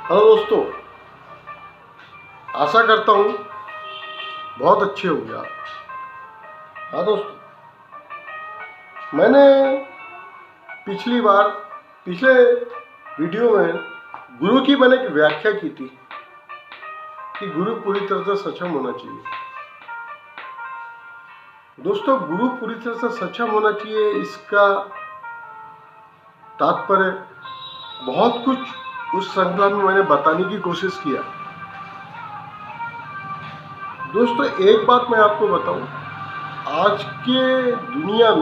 Hello दोस्तों, आशा करता हूँ बहुत अच्छे होंगे आप। हाँ दोस्तों, मैंने पिछले वीडियो में गुरु की मैंने एक व्याख्या की थी कि गुरु पूरी तरह से सक्षम होना चाहिए। दोस्तों, गुरु पूरी तरह से सक्षम होना चाहिए, इसका तात्पर्य बहुत कुछ उस श्रृंखला में मैंने बताने की कोशिश किया। दोस्तों, एक बात मैं आपको बताऊं, आज के दुनिया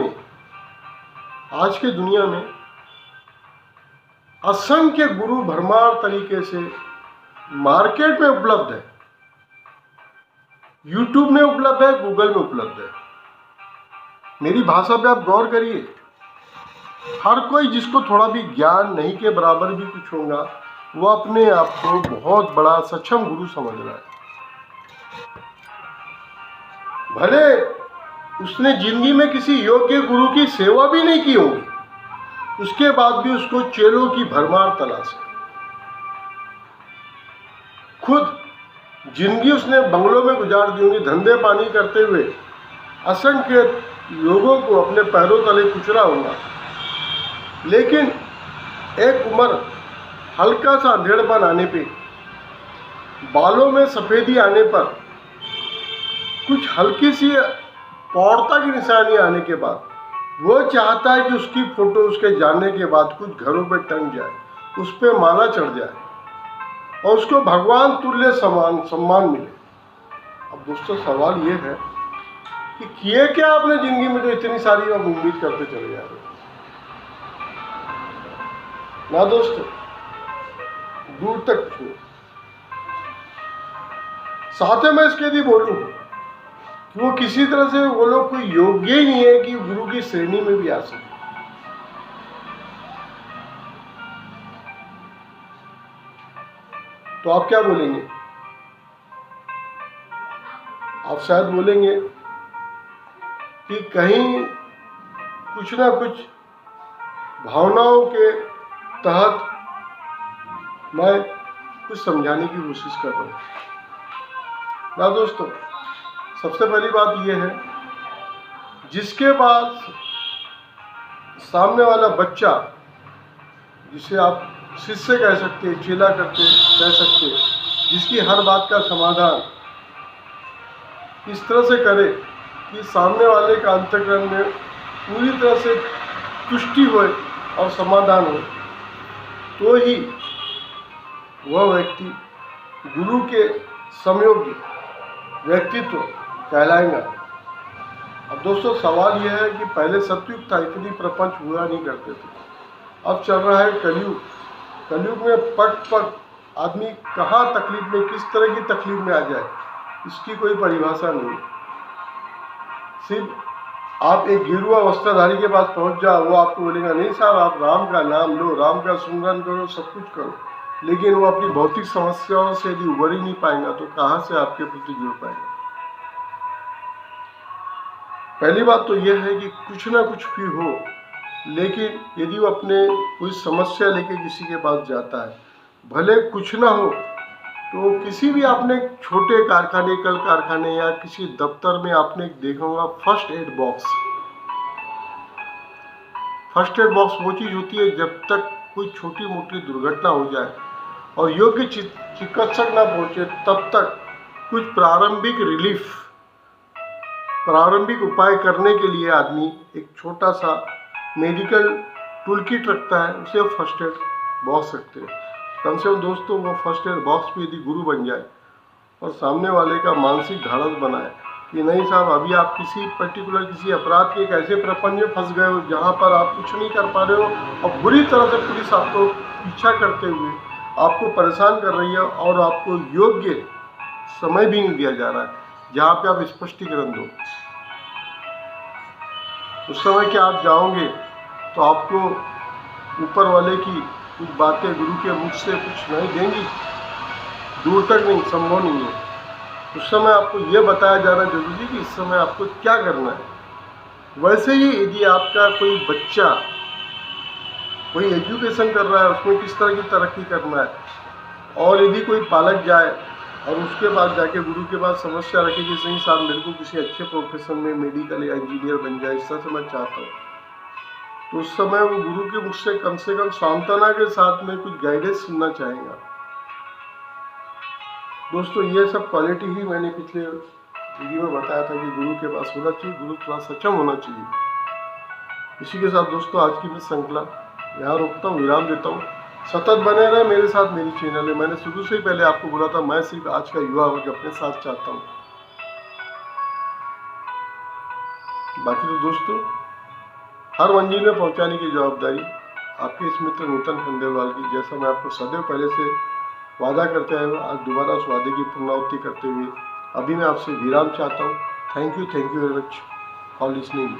में असंख्य गुरु भरमार तरीके से मार्केट में उपलब्ध है, यूट्यूब में उपलब्ध है, गूगल में उपलब्ध है। मेरी भाषा पे आप गौर करिए, हर कोई जिसको थोड़ा भी ज्ञान नहीं के बराबर भी कुछ होगा, वो अपने आप को बहुत बड़ा सक्षम गुरु समझ रहा है। भले उसने जिंदगी में किसी योग्य गुरु की सेवा भी नहीं की होगी, उसके बाद भी उसको चेलों की भरमार तलाश है। खुद जिंदगी उसने बंगलों में गुजार दी होगी, धंधे पानी करते हुए असंख्य लोगों को अपने पैरों तले कुचला होगा, लेकिन एक उम्र हल्का सा अंधेड़पन आने पे, बालों में सफेदी आने पर, कुछ हल्की सी पौड़ता की निशानी आने के बाद वो चाहता है कि उसकी फोटो उसके जाने के बाद कुछ घरों पे टंग जाए, उस पर माला चढ़ जाए और उसको भगवान तुल्य सम्मान मिले। अब दोस्तों, सवाल ये है कि किए क्या आपने जिंदगी में जो इतनी सारी आप उम्मीद करते चले जा रहे हो ना। दोस्तों, दूर तक छूए। साथ में मैं इसके लिए बोलूं कि वो किसी तरह से वो लोग कोई योग्य ही नहीं है कि गुरु की श्रेणी में भी आ सके। तो आप क्या बोलेंगे? आप शायद बोलेंगे कि कहीं कुछ ना कुछ भावनाओं के तहत मैं कुछ समझाने की कोशिश कर रहा हूँ ना। दोस्तों, सबसे पहली बात यह है, जिसके बाद सामने वाला बच्चा, जिसे आप शिष्य कह सकते हैं, चेला कह सकते हैं, जिसकी हर बात का समाधान इस तरह से करे कि सामने वाले का अंतःकरण में पूरी तरह से तुष्टि हो और समाधान हो, तो ही वह व्यक्ति गुरु के समयोग्य व्यक्तित्व कहलाएगा। अब दोस्तों, सवाल यह है कि पहले सतयुग था, इतनी प्रपंच हुआ नहीं करते थे। अब चल रहा है कलयुग। कलयुग में पग आदमी कहाँ तकलीफ में, किस तरह की तकलीफ में आ जाए, इसकी कोई परिभाषा नहीं। सिर्फ आप एक गेरुआ वस्त्रधारी के पास पहुंच जाओ, वो आपको बोलेगा नहीं साहब, आप राम का नाम लो, राम का सुमरन करो, सब कुछ करो, लेकिन वो अपनी भौतिक समस्याओं से यदि उबर ही नहीं पाएगा तो कहाँ से आपके प्रति जुड़ पाएगा। पहली बात तो यह है कि कुछ ना कुछ भी हो, लेकिन यदि वो अपने कोई समस्या लेके किसी के पास जाता है, भले कुछ ना हो तो किसी भी आपने छोटे कारखाने, कल कारखाने या किसी दफ्तर में आपने देखा होगा first aid box. First aid box वो चीज़ होती है, जब तक कोई छोटी मोटी दुर्घटना हो जाए और योग्य चिकित्सक ना पहुंचे, तब तक कुछ प्रारंभिक उपाय करने के लिए आदमी एक छोटा सा मेडिकल टूल किट रखता है, उसे फर्स्ट एड बॉक्स रखते हैं। कम से कम दोस्तों, वो फर्स्ट एड बॉक्स पे यदि गुरु बन जाए और सामने वाले का मानसिक ढाढ़स बनाए कि नहीं साहब, अभी आप किसी अपराध के एक ऐसे प्रपंच में फंस गए हो जहाँ पर आप कुछ नहीं कर पा रहे हो और बुरी तरह से पुलिस आपको पीछा करते हुए आपको परेशान कर रही है और आपको योग्य समय भी नहीं दिया जा रहा है जहाँ पे आप स्पष्टीकरण दो। उस समय क्या आप जाओगे तो आपको ऊपर वाले की कुछ बातें गुरु के मुख से कुछ नहीं देंगी, दूर तक नहीं, संभव नहीं है। उस समय आपको यह बताया जाना जरूरी कि इस समय आपको क्या करना है। वैसे ही यदि आपका कोई बच्चा कोई एजुकेशन कर रहा है, उसमें किस तरह की तरक्की करना है, और यदि कोई पालक जाए और उसके पास जाके गुरु के पास समस्या रखे कि सही साहब मेरे को किसी अच्छे प्रोफेशन में मेडिकल या इंजीनियर बन जाए, इस तरह से मैं चाहता हूँ, तो उस समय वो गुरु के मुख से कम सांत्वना के साथ में कुछ गाइडेंस सुनना चाहेगा। दोस्तों ये सब क्वालिटी ही मैंने पिछले वीडियो में बताया था कि गुरु के पास होना चाहिए, गुरु थोड़ा सक्षम होना चाहिए। इसी के साथ दोस्तों आज की मैं श्रृंखला यहाँ रोकता हूँ, विराम देता हूँ। सतत बने रहे मेरे साथ, मेरी चैनल है। मैंने शुरू से ही पहले आपको बोला था, मैं सिर्फ आज का युवा वर्ग अपने साथ चाहता हूँ। बाकी तो दोस्तों हर मंजिल में पहुँचाने की जवाबदारी आपके इस मित्र नूतन खंडेलवाल की। जैसा मैं आपको सदैव पहले से वादा करते आया हूँ, आज दोबारा उस वादे की पुनरावृत्ति करते हुए अभी मैं आपसे विराम चाहता हूँ। Thank you very much for listening.